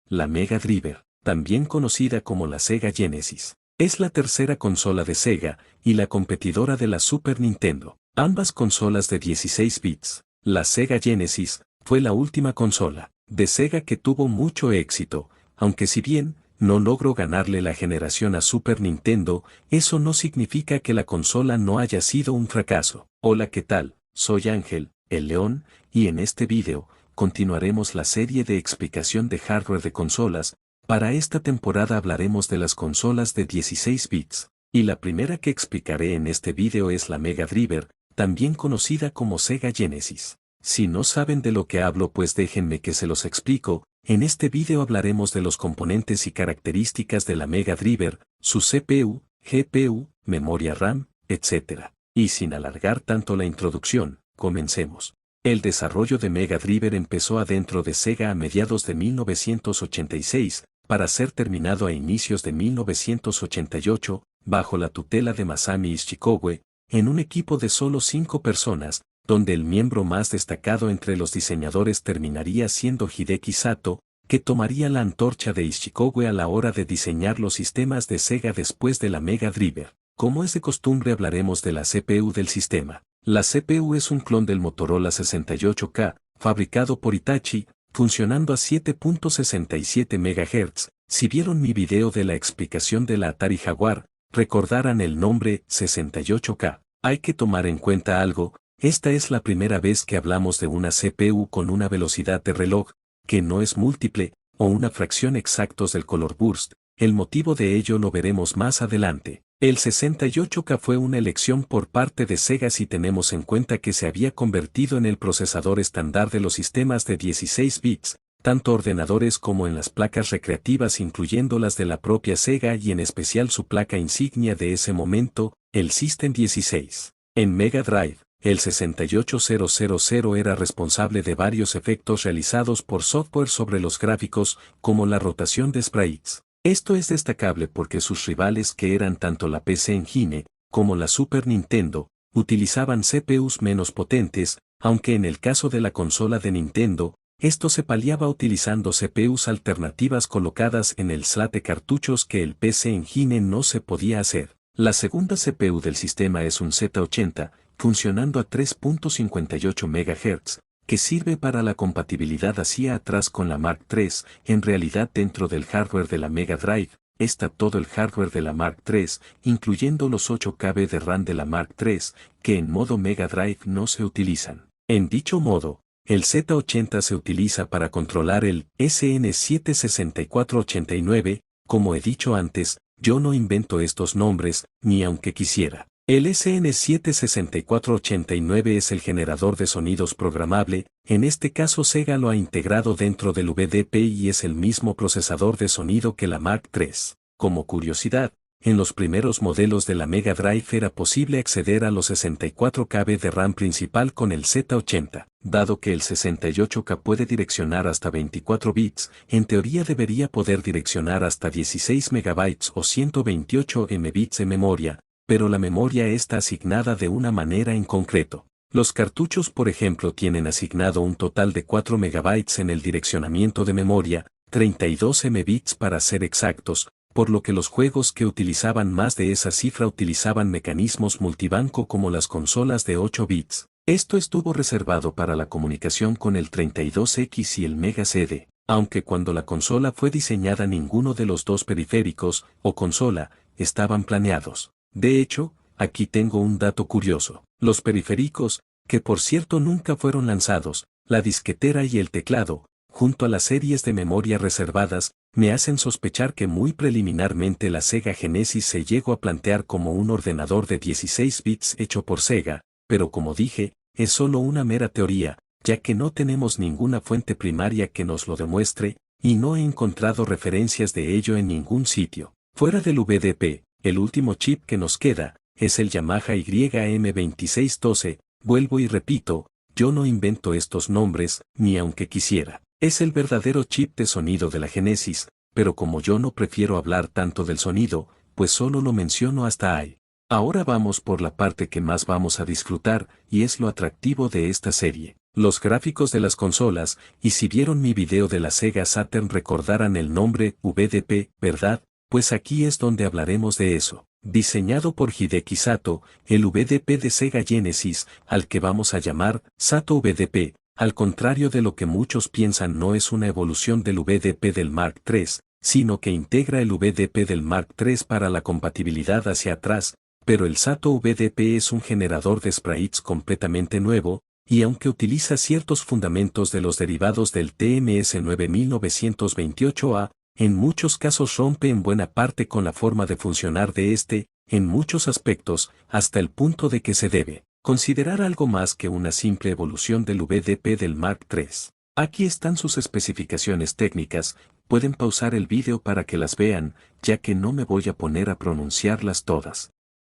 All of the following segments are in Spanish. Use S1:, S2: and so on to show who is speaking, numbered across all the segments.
S1: la Mega Drive, también conocida como la Sega Genesis. Es la tercera consola de Sega y la competidora de la Super Nintendo. Ambas consolas de 16 bits. La Sega Genesis fue la última consola de Sega que tuvo mucho éxito, aunque si bien no logró ganarle la generación a Super Nintendo, eso no significa que la consola no haya sido un fracaso. Hola, ¿qué tal? Soy Ángel, el León, y en este video continuaremos la serie de explicación de hardware de consolas. Para esta temporada hablaremos de las consolas de 16 bits, y la primera que explicaré en este video es la Mega Drive, también conocida como Sega Genesis. Si no saben de lo que hablo, pues déjenme que se los explico. En este video hablaremos de los componentes y características de la Mega Drive, su CPU, GPU, memoria RAM, etc. Y sin alargar tanto la introducción, comencemos. El desarrollo de Mega Drive empezó adentro de Sega a mediados de 1986, para ser terminado a inicios de 1988, bajo la tutela de Masami Ishikawa, en un equipo de solo 5 personas, donde el miembro más destacado entre los diseñadores terminaría siendo Hideki Sato, que tomaría la antorcha de Ishikawa a la hora de diseñar los sistemas de Sega después de la Mega Drive. Como es de costumbre, hablaremos de la CPU del sistema. La CPU es un clon del Motorola 68K, fabricado por Hitachi, funcionando a 7.67 MHz. Si vieron mi video de la explicación de la Atari Jaguar, recordarán el nombre 68K. Hay que tomar en cuenta algo. Esta es la primera vez que hablamos de una CPU con una velocidad de reloj, que no es múltiple, o una fracción exactos del color burst. El motivo de ello lo veremos más adelante. El 68K fue una elección por parte de Sega si tenemos en cuenta que se había convertido en el procesador estándar de los sistemas de 16 bits, tanto ordenadores como en las placas recreativas, incluyendo las de la propia Sega y en especial su placa insignia de ese momento, el System 16. En Mega Drive, el 68000 era responsable de varios efectos realizados por software sobre los gráficos, como la rotación de sprites. Esto es destacable porque sus rivales, que eran tanto la PC Engine como la Super Nintendo, utilizaban CPUs menos potentes, aunque en el caso de la consola de Nintendo, esto se paliaba utilizando CPUs alternativas colocadas en el slot de cartuchos que el PC Engine no se podía hacer. La segunda CPU del sistema es un Z80, funcionando a 3.58 MHz, que sirve para la compatibilidad hacia atrás con la Mark III. En realidad, dentro del hardware de la Mega Drive, está todo el hardware de la Mark III, incluyendo los 8 KB de RAM de la Mark III, que en modo Mega Drive no se utilizan. En dicho modo, el Z80 se utiliza para controlar el SN76489, como he dicho antes, yo no invento estos nombres, ni aunque quisiera. El SN76489 es el generador de sonidos programable, en este caso Sega lo ha integrado dentro del VDP y es el mismo procesador de sonido que la Mark III. Como curiosidad, en los primeros modelos de la Mega Drive era posible acceder a los 64 KB de RAM principal con el Z80. Dado que el 68K puede direccionar hasta 24 bits, en teoría debería poder direccionar hasta 16 MB o 128 MB de memoria, pero la memoria está asignada de una manera en concreto. Los cartuchos, por ejemplo, tienen asignado un total de 4 MB en el direccionamiento de memoria, 32 MB para ser exactos, por lo que los juegos que utilizaban más de esa cifra utilizaban mecanismos multibanco como las consolas de 8 bits. Esto estuvo reservado para la comunicación con el 32X y el Mega CD, aunque cuando la consola fue diseñada ninguno de los dos periféricos, o consola, estaban planeados. De hecho, aquí tengo un dato curioso. Los periféricos, que por cierto nunca fueron lanzados, la disquetera y el teclado, junto a las series de memoria reservadas, me hacen sospechar que muy preliminarmente la Sega Genesis se llegó a plantear como un ordenador de 16 bits hecho por Sega, pero como dije, es solo una mera teoría, ya que no tenemos ninguna fuente primaria que nos lo demuestre, y no he encontrado referencias de ello en ningún sitio. Fuera del VDP, el último chip que nos queda, es el Yamaha YM2612, vuelvo y repito, yo no invento estos nombres, ni aunque quisiera. Es el verdadero chip de sonido de la Genesis, pero como yo no prefiero hablar tanto del sonido, pues solo lo menciono hasta ahí. Ahora vamos por la parte que más vamos a disfrutar, y es lo atractivo de esta serie. los gráficos de las consolas, y si vieron mi video de la Sega Saturn recordarán el nombre VDP, ¿verdad? Pues aquí es donde hablaremos de eso. Diseñado por Hideki Sato, el VDP de Sega Genesis, al que vamos a llamar Sato VDP, al contrario de lo que muchos piensan, no es una evolución del VDP del Mark III, sino que integra el VDP del Mark III para la compatibilidad hacia atrás, pero el Sato VDP es un generador de sprites completamente nuevo, y aunque utiliza ciertos fundamentos de los derivados del TMS 9928A, en muchos casos rompe en buena parte con la forma de funcionar de este, en muchos aspectos, hasta el punto de que se debe considerar algo más que una simple evolución del VDP del Mark III. Aquí están sus especificaciones técnicas, pueden pausar el vídeo para que las vean, ya que no me voy a poner a pronunciarlas todas.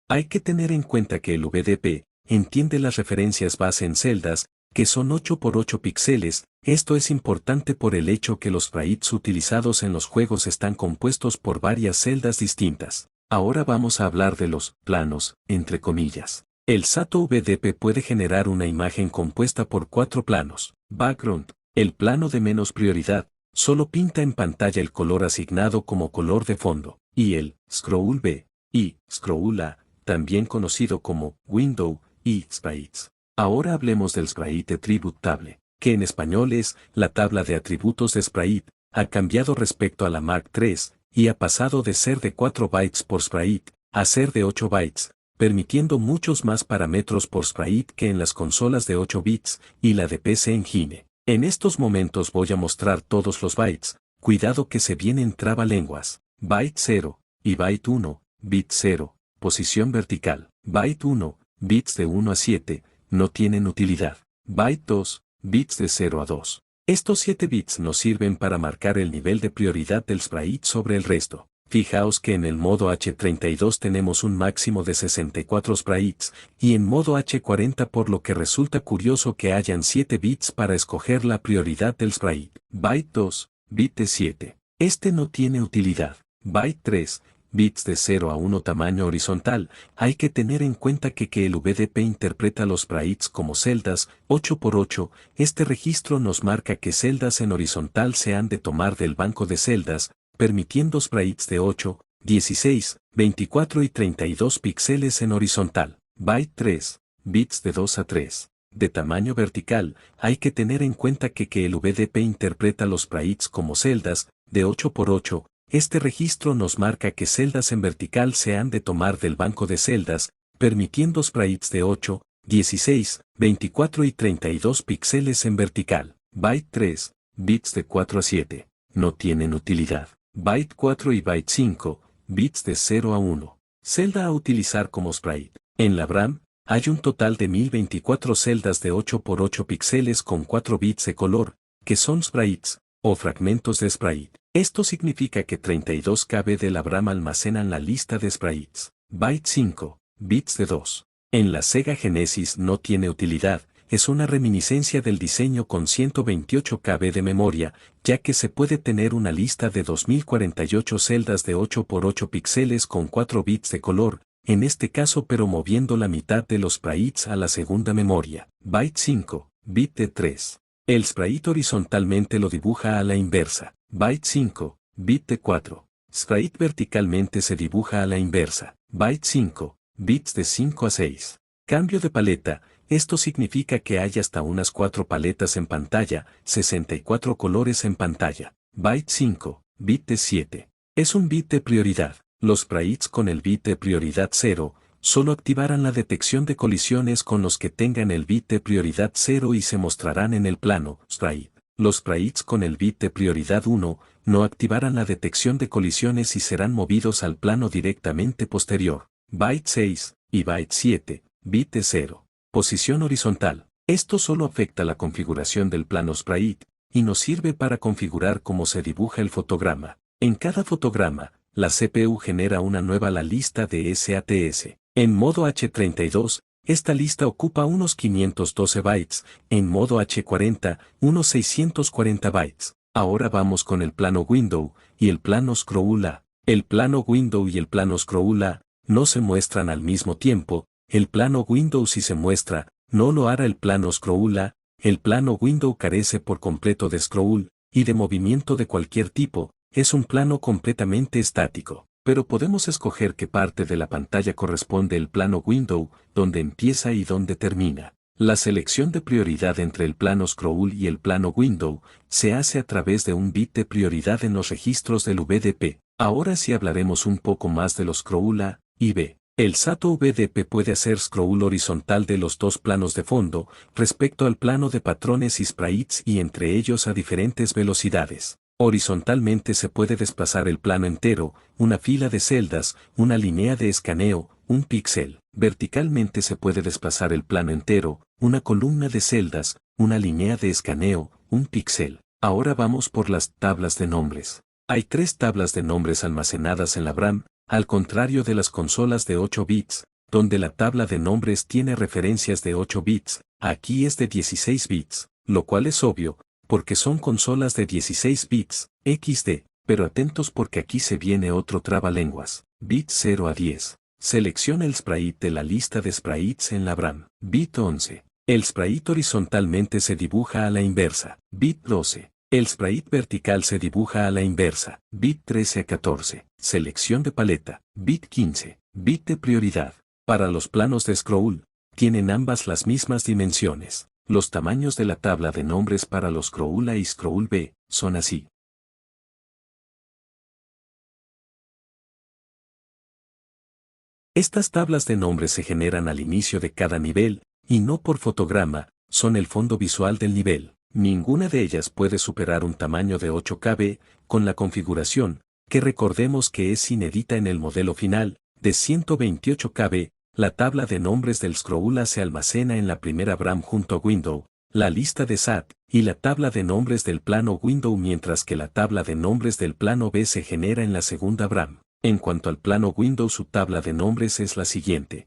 S1: Hay que tener en cuenta que el VDP entiende las referencias base en celdas, que son 8 por 8 píxeles. Esto es importante por el hecho que los sprites utilizados en los juegos están compuestos por varias celdas distintas. Ahora vamos a hablar de los planos, entre comillas. El Sato VDP puede generar una imagen compuesta por 4 planos. Background, el plano de menos prioridad, solo pinta en pantalla el color asignado como color de fondo, y el scroll B y scroll A, también conocido como window y sprites. Ahora hablemos del sprite attribute table, que en español es la tabla de atributos de sprite, ha cambiado respecto a la Mark III, y ha pasado de ser de 4 bytes por sprite, a ser de 8 bytes, permitiendo muchos más parámetros por sprite que en las consolas de 8 bits, y la de PC Engine. En estos momentos voy a mostrar todos los bytes, cuidado que se vienen trabalenguas. Byte 0, y byte 1, bit 0, posición vertical. Byte 1, bits de 1 a 7, no tienen utilidad. Byte 2, bits de 0 a 2. Estos 7 bits nos sirven para marcar el nivel de prioridad del sprite sobre el resto. Fijaos que en el modo H32 tenemos un máximo de 64 sprites, y en modo H40 por lo que resulta curioso que hayan 7 bits para escoger la prioridad del sprite. Byte 2, bit de 7. Este no tiene utilidad. Byte 3, bits de 0 a 1 tamaño horizontal, hay que tener en cuenta que el VDP interpreta los sprites como celdas, 8 por 8, este registro nos marca que celdas en horizontal se han de tomar del banco de celdas, permitiendo sprites de 8, 16, 24 y 32 píxeles en horizontal. Byte 3, bits de 2 a 3. De tamaño vertical, hay que tener en cuenta que el VDP interpreta los sprites como celdas, de 8 por 8, este registro nos marca que celdas en vertical se han de tomar del banco de celdas, permitiendo sprites de 8, 16, 24 y 32 píxeles en vertical. Byte 3, bits de 4 a 7, no tienen utilidad. Byte 4 y byte 5, bits de 0 a 1. Celda a utilizar como sprite. En la RAM, hay un total de 1024 celdas de 8 por 8 píxeles con 4 bits de color, que son sprites, o fragmentos de sprite. Esto significa que 32 KB de la RAM almacenan la lista de sprites. Byte 5, bits de 2. En la Sega Genesis no tiene utilidad, es una reminiscencia del diseño con 128 KB de memoria, ya que se puede tener una lista de 2048 celdas de 8 por 8 píxeles con 4 bits de color, en este caso pero moviendo la mitad de los sprites a la segunda memoria. Byte 5, bit de 3. El sprite horizontalmente lo dibuja a la inversa. Byte 5, bit de 4. Sprite verticalmente se dibuja a la inversa. Byte 5, bits de 5 a 6. Cambio de paleta. Esto significa que hay hasta unas 4 paletas en pantalla, 64 colores en pantalla. Byte 5, bit de 7. Es un bit de prioridad. Los sprites con el bit de prioridad 0, solo activarán la detección de colisiones con los que tengan el bit de prioridad 0 y se mostrarán en el plano sprite. Los sprites con el bit de prioridad 1 no activarán la detección de colisiones y serán movidos al plano directamente posterior. Byte 6 y byte 7, bit de 0. Posición horizontal. Esto solo afecta la configuración del plano sprite, y nos sirve para configurar cómo se dibuja el fotograma. En cada fotograma, la CPU genera una nueva la lista de SATS. En modo H32, esta lista ocupa unos 512 bytes, en modo H40, unos 640 bytes. Ahora vamos con el plano window y el plano scroll A. El plano window y el plano scroll A no se muestran al mismo tiempo. El plano window si se muestra, no lo hará el plano scroll A. el plano Window carece por completo de scroll y de movimiento de cualquier tipo, es un plano completamente estático. Pero podemos escoger qué parte de la pantalla corresponde el plano Window, dónde empieza y dónde termina. La selección de prioridad entre el plano scroll y el plano Window se hace a través de un bit de prioridad en los registros del VDP. Ahora sí hablaremos un poco más de los scroll A y B. El SATO VDP puede hacer scroll horizontal de los dos planos de fondo respecto al plano de patrones y sprites y entre ellos a diferentes velocidades. Horizontalmente se puede desplazar el plano entero, una fila de celdas, una línea de escaneo, un píxel. Verticalmente se puede desplazar el plano entero, una columna de celdas, una línea de escaneo, un píxel. Ahora vamos por las tablas de nombres. Hay 3 tablas de nombres almacenadas en la VRAM, al contrario de las consolas de 8 bits, donde la tabla de nombres tiene referencias de 8 bits, aquí es de 16 bits, lo cual es obvio, porque son consolas de 16 bits, XD, pero atentos porque aquí se viene otro trabalenguas, bit 0 a 10. Selecciona el sprite de la lista de sprites en la VRAM. Bit 11. El sprite horizontalmente se dibuja a la inversa. Bit 12. El sprite vertical se dibuja a la inversa. Bit 13 a 14. Selección de paleta. Bit 15. Bit de prioridad. Para los planos de scroll, tienen ambas las mismas dimensiones. Los tamaños de la tabla de nombres para los scroll A y scroll B son así. Estas tablas de nombres se generan al inicio de cada nivel, y no por fotograma, son el fondo visual del nivel. Ninguna de ellas puede superar un tamaño de 8 KB, con la configuración, que recordemos que es inédita en el modelo final, de 128 KB. La tabla de nombres del scroll A se almacena en la primera VRAM junto a Window, la lista de SAT, y la tabla de nombres del plano Window, mientras que la tabla de nombres del plano B se genera en la segunda VRAM. En cuanto al plano Window, su tabla de nombres es la siguiente.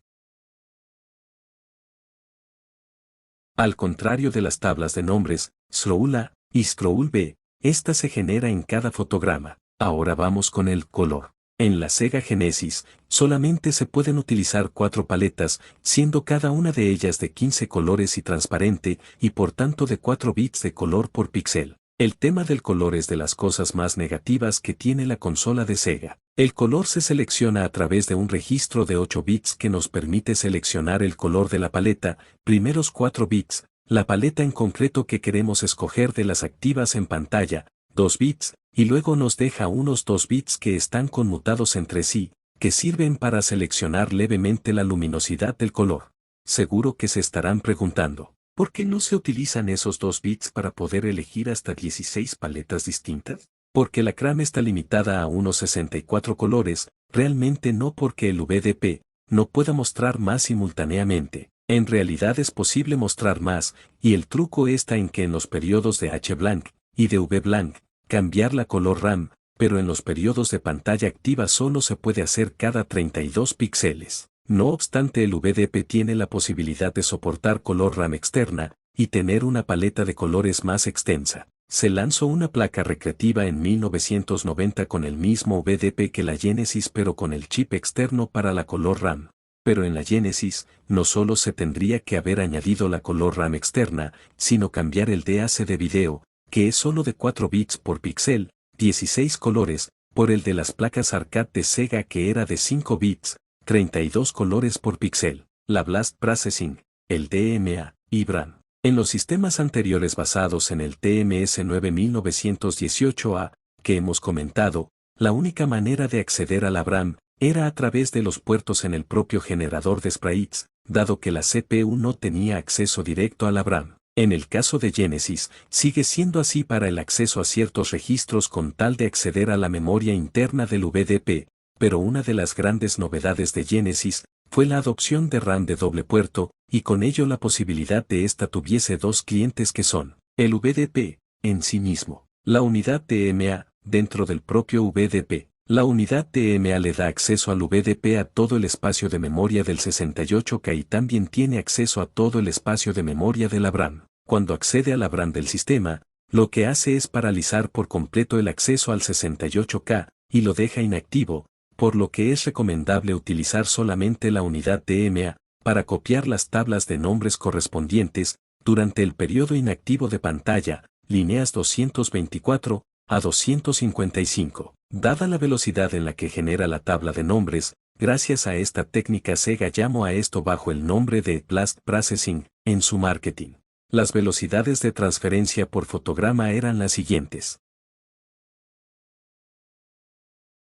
S1: Al contrario de las tablas de nombres, scroll A y scroll B, esta se genera en cada fotograma. Ahora vamos con el color. En la Sega Genesis, solamente se pueden utilizar 4 paletas, siendo cada una de ellas de 15 colores y transparente, y por tanto de 4 bits de color por píxel. El tema del color es de las cosas más negativas que tiene la consola de Sega. El color se selecciona a través de un registro de 8 bits que nos permite seleccionar el color de la paleta, primeros 4 bits, la paleta en concreto que queremos escoger de las activas en pantalla, 2 bits, y luego nos deja unos 2 bits que están conmutados entre sí, que sirven para seleccionar levemente la luminosidad del color. Seguro que se estarán preguntando, ¿por qué no se utilizan esos 2 bits para poder elegir hasta 16 paletas distintas? Porque la CRAM está limitada a unos 64 colores, realmente no porque el VDP no pueda mostrar más simultáneamente. En realidad es posible mostrar más, y el truco está en que en los periodos de H-Blank y de V-Blank, cambiar la color RAM, pero en los periodos de pantalla activa solo se puede hacer cada 32 píxeles. No obstante, el VDP tiene la posibilidad de soportar color RAM externa y tener una paleta de colores más extensa. Se lanzó una placa recreativa en 1990 con el mismo VDP que la Genesis, pero con el chip externo para la color RAM. Pero en la Genesis, no solo se tendría que haber añadido la color RAM externa, sino cambiar el DAC de video, que es solo de 4 bits por píxel, 16 colores, por el de las placas arcade de Sega que era de 5 bits, 32 colores por píxel. La Blast Processing, el DMA, y VRAM. En los sistemas anteriores basados en el TMS 9918A, que hemos comentado, la única manera de acceder a la VRAM era a través de los puertos en el propio generador de sprites, dado que la CPU no tenía acceso directo a la VRAM. En el caso de Genesis, sigue siendo así para el acceso a ciertos registros con tal de acceder a la memoria interna del VDP, pero una de las grandes novedades de Genesis fue la adopción de RAM de doble puerto, y con ello la posibilidad de esta tuviese 2 clientes que son el VDP, en sí mismo, la unidad TMA, dentro del propio VDP. La unidad TMA le da acceso al VDP a todo el espacio de memoria del 68K y también tiene acceso a todo el espacio de memoria de la VRAM. Cuando accede a la VRAM del sistema, lo que hace es paralizar por completo el acceso al 68K, y lo deja inactivo, por lo que es recomendable utilizar solamente la unidad TMA, para copiar las tablas de nombres correspondientes, durante el periodo inactivo de pantalla, líneas 224 a 255. Dada la velocidad en la que genera la tabla de nombres, gracias a esta técnica Sega llamó a esto bajo el nombre de Blast Processing en su marketing. Las velocidades de transferencia por fotograma eran las siguientes.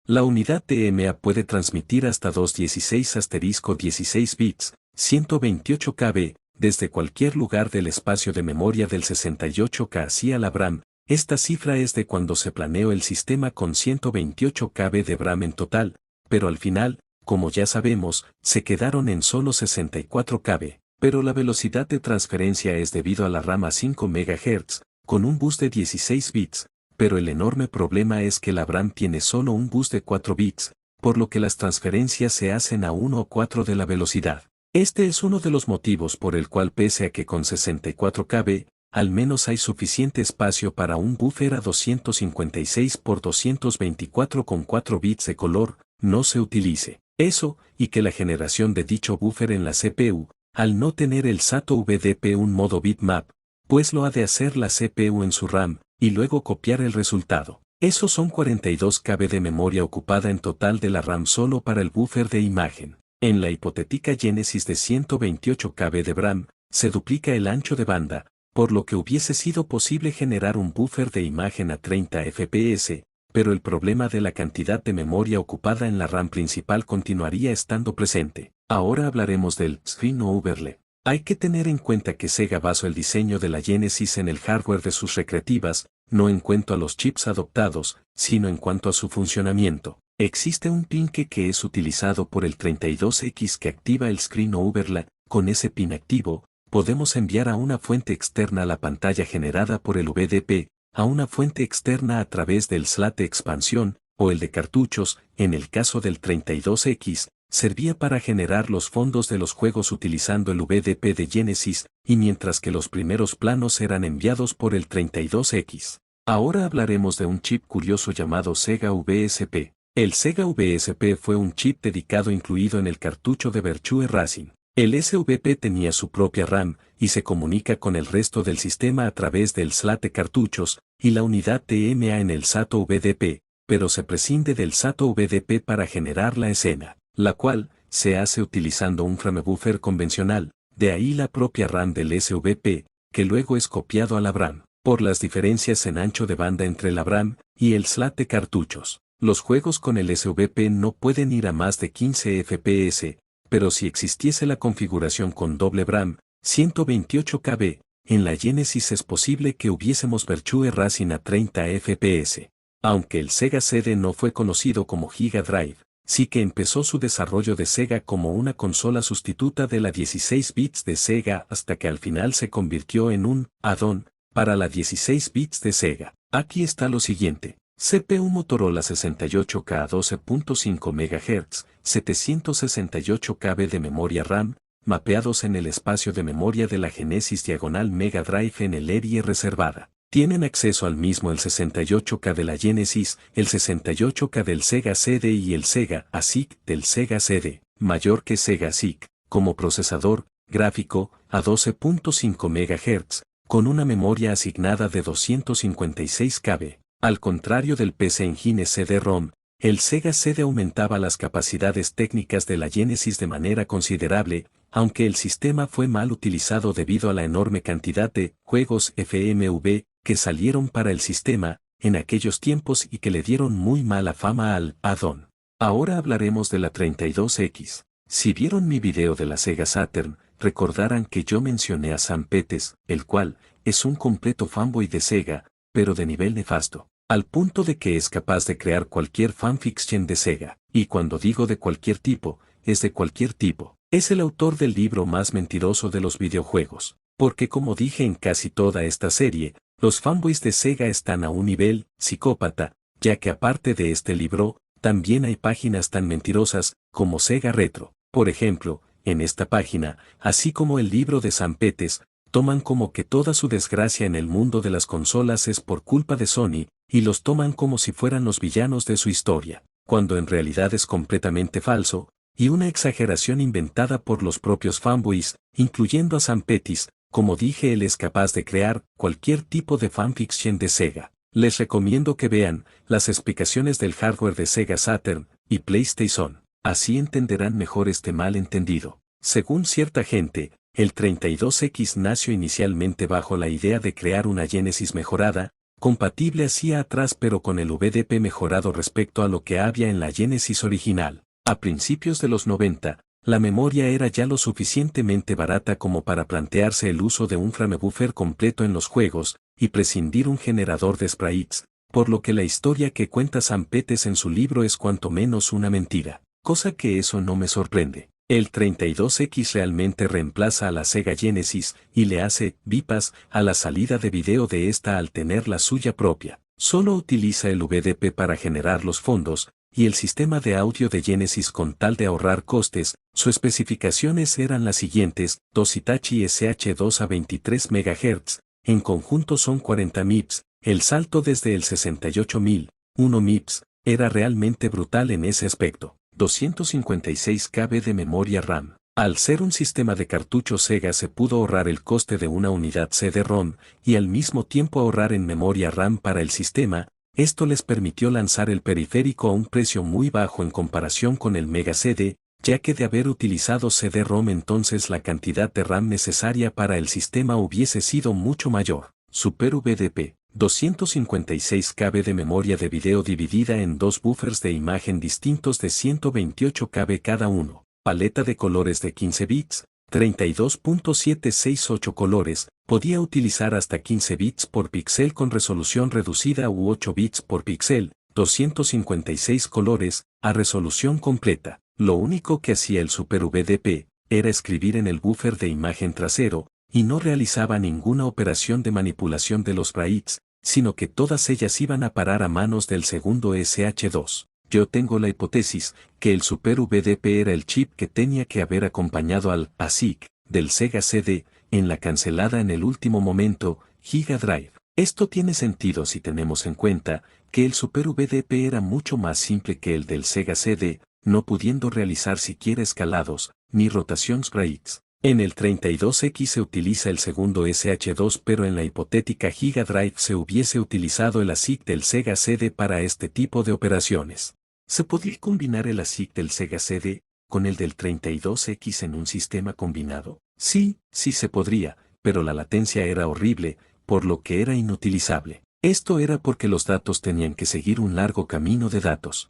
S1: La unidad TMA puede transmitir hasta 216*16 bits, 128 KB, desde cualquier lugar del espacio de memoria del 68K hacia la VRAM. Esta cifra es de cuando se planeó el sistema con 128 KB de VRAM en total, pero al final, como ya sabemos, se quedaron en solo 64 KB. Pero la velocidad de transferencia es debido a la RAM a 5 MHz, con un bus de 16 bits, pero el enorme problema es que la VRAM tiene solo un bus de 4 bits, por lo que las transferencias se hacen a 1 o 4 de la velocidad. Este es uno de los motivos por el cual pese a que con 64 KB, al menos hay suficiente espacio para un buffer a 256 por 224 con 4 bits de color, no se utilice. Eso, y que la generación de dicho buffer en la CPU, al no tener el SATA VDP un modo bitmap, pues lo ha de hacer la CPU en su RAM, y luego copiar el resultado. Esos son 42 KB de memoria ocupada en total de la RAM solo para el buffer de imagen. En la hipotética Genesis de 128 KB de RAM, se duplica el ancho de banda, por lo que hubiese sido posible generar un buffer de imagen a 30 FPS, pero el problema de la cantidad de memoria ocupada en la RAM principal continuaría estando presente. Ahora hablaremos del Screen Overlay. Hay que tener en cuenta que Sega basó el diseño de la Genesis en el hardware de sus recreativas, no en cuanto a los chips adoptados, sino en cuanto a su funcionamiento. Existe un pin que es utilizado por el 32X que activa el Screen Overlay. Con ese pin activo, podemos enviar a una fuente externa la pantalla generada por el VDP, a una fuente externa a través del slot de expansión, o el de cartuchos. En el caso del 32X, servía para generar los fondos de los juegos utilizando el VDP de Genesis, y mientras que los primeros planos eran enviados por el 32X. Ahora hablaremos de un chip curioso llamado Sega VSP. El Sega VSP fue un chip dedicado incluido en el cartucho de Virtua Racing. El SVP tenía su propia RAM, y se comunica con el resto del sistema a través del slot de cartuchos, y la unidad TMA en el SATA VDP, pero se prescinde del SATA VDP para generar la escena, la cual se hace utilizando un framebuffer convencional, de ahí la propia RAM del SVP, que luego es copiado a la VRAM. Por las diferencias en ancho de banda entre la VRAM y el slot de cartuchos, los juegos con el SVP no pueden ir a más de 15 FPS, pero si existiese la configuración con doble VRAM, 128 KB, en la Genesis es posible que hubiésemos Virtua Racing a 30 FPS. Aunque el Sega CD no fue conocido como Giga Drive, sí que empezó su desarrollo de Sega como una consola sustituta de la 16 bits de Sega hasta que al final se convirtió en un add-on para la 16 bits de Sega. Aquí está lo siguiente. CPU Motorola 68K a 12.5 MHz, 768 KB de memoria RAM, mapeados en el espacio de memoria de la Genesis diagonal Mega Drive en el área reservada. Tienen acceso al mismo el 68K de la Genesis, el 68K del Sega CD y el Sega ASIC del Sega CD, mayor que Sega ASIC, como procesador gráfico a 12.5 MHz, con una memoria asignada de 256 KB. Al contrario del PC Engine CD-ROM, el Sega CD aumentaba las capacidades técnicas de la Genesis de manera considerable, aunque el sistema fue mal utilizado debido a la enorme cantidad de juegos FMV que salieron para el sistema en aquellos tiempos y que le dieron muy mala fama al add-on. Ahora hablaremos de la 32X. Si vieron mi video de la Sega Saturn, recordarán que yo mencioné a Sam Peters, el cual es un completo fanboy de Sega, pero de nivel nefasto, al punto de que es capaz de crear cualquier fanfiction de Sega, y cuando digo de cualquier tipo, es de cualquier tipo. Es el autor del libro más mentiroso de los videojuegos, porque como dije en casi toda esta serie, los fanboys de Sega están a un nivel psicópata, ya que aparte de este libro, también hay páginas tan mentirosas como Sega Retro. Por ejemplo, en esta página, así como el libro de Sam Peters, toman como que toda su desgracia en el mundo de las consolas es por culpa de Sony, y los toman como si fueran los villanos de su historia, cuando en realidad es completamente falso, y una exageración inventada por los propios fanboys, incluyendo a Sam Peters, Como dije, él es capaz de crear cualquier tipo de fanfiction de Sega. Les recomiendo que vean las explicaciones del hardware de Sega Saturn y PlayStation. Así entenderán mejor este malentendido. Según cierta gente, el 32X nació inicialmente bajo la idea de crear una Genesis mejorada, compatible hacia atrás pero con el VDP mejorado respecto a lo que había en la Genesis original. A principios de los 90, la memoria era ya lo suficientemente barata como para plantearse el uso de un framebuffer completo en los juegos y prescindir un generador de sprites, por lo que la historia que cuenta Sam Peters en su libro es cuanto menos una mentira, cosa que eso no me sorprende. El 32X realmente reemplaza a la Sega Genesis y le hace bypass a la salida de video de esta al tener la suya propia. Solo utiliza el VDP para generar los fondos y el sistema de audio de Genesis con tal de ahorrar costes. Sus especificaciones eran las siguientes: 2 Hitachi SH2 a 23 MHz, en conjunto son 40 MIPS, el salto desde el 68.000, 1 MIPS, era realmente brutal en ese aspecto. 256 KB de memoria RAM. Al ser un sistema de cartuchos Sega se pudo ahorrar el coste de una unidad CD-ROM y al mismo tiempo ahorrar en memoria RAM para el sistema. Esto les permitió lanzar el periférico a un precio muy bajo en comparación con el Mega CD, ya que de haber utilizado CD-ROM entonces la cantidad de RAM necesaria para el sistema hubiese sido mucho mayor. Super VDP. 256 KB de memoria de video dividida en dos buffers de imagen distintos de 128 KB cada uno, paleta de colores de 15 bits, 32.768 colores, podía utilizar hasta 15 bits por píxel con resolución reducida u 8 bits por píxel, 256 colores, a resolución completa. Lo único que hacía el Super VDP era escribir en el buffer de imagen trasero, y no realizaba ninguna operación de manipulación de los bytes, sino que todas ellas iban a parar a manos del segundo SH2. Yo tengo la hipótesis que el Super VDP era el chip que tenía que haber acompañado al ASIC del Sega CD en la cancelada en el último momento, Giga Drive. Esto tiene sentido si tenemos en cuenta que el Super VDP era mucho más simple que el del Sega CD, no pudiendo realizar siquiera escalados, ni rotación sprites. En el 32X se utiliza el segundo SH2 pero en la hipotética Giga Drive se hubiese utilizado el ASIC del Sega CD para este tipo de operaciones. ¿Se podría combinar el ASIC del Sega CD con el del 32X en un sistema combinado? Sí, sí se podría, pero la latencia era horrible, por lo que era inutilizable. Esto era porque los datos tenían que seguir un largo camino de datos.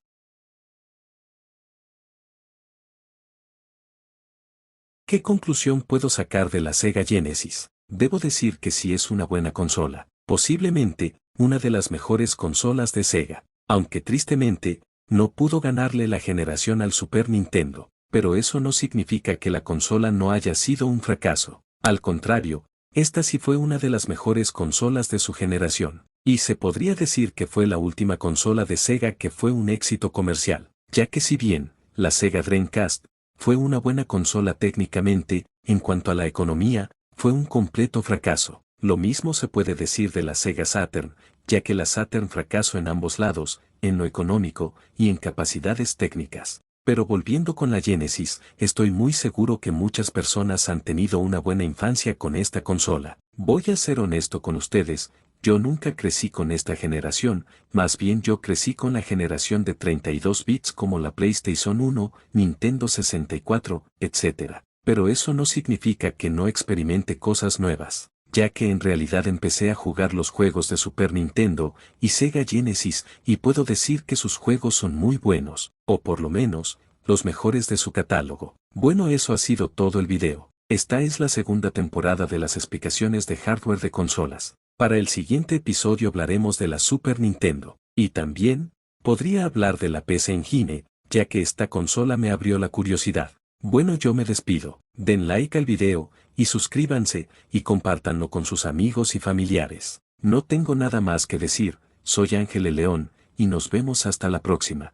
S1: ¿Qué conclusión puedo sacar de la Sega Genesis? Debo decir que sí es una buena consola, posiblemente, una de las mejores consolas de Sega, aunque tristemente, no pudo ganarle la generación al Super Nintendo, pero eso no significa que la consola no haya sido un fracaso. Al contrario, esta sí fue una de las mejores consolas de su generación, y se podría decir que fue la última consola de Sega que fue un éxito comercial, ya que si bien, la Sega Dreamcast, fue una buena consola técnicamente, en cuanto a la economía, fue un completo fracaso. Lo mismo se puede decir de la Sega Saturn, ya que la Saturn fracasó en ambos lados, en lo económico y en capacidades técnicas. Pero volviendo con la Genesis, estoy muy seguro que muchas personas han tenido una buena infancia con esta consola. Voy a ser honesto con ustedes, yo nunca crecí con esta generación, más bien yo crecí con la generación de 32 bits como la PlayStation 1, Nintendo 64, etc. Pero eso no significa que no experimente cosas nuevas, ya que en realidad empecé a jugar los juegos de Super Nintendo y Sega Genesis y puedo decir que sus juegos son muy buenos, o por lo menos, los mejores de su catálogo. Bueno, eso ha sido todo el video. Esta es la segunda temporada de las explicaciones de hardware de consolas. Para el siguiente episodio hablaremos de la Super Nintendo, y también, podría hablar de la PC Engine, ya que esta consola me abrió la curiosidad. Bueno, yo me despido, den like al video, y suscríbanse, y compártanlo con sus amigos y familiares. No tengo nada más que decir, soy Ángel León, y nos vemos hasta la próxima.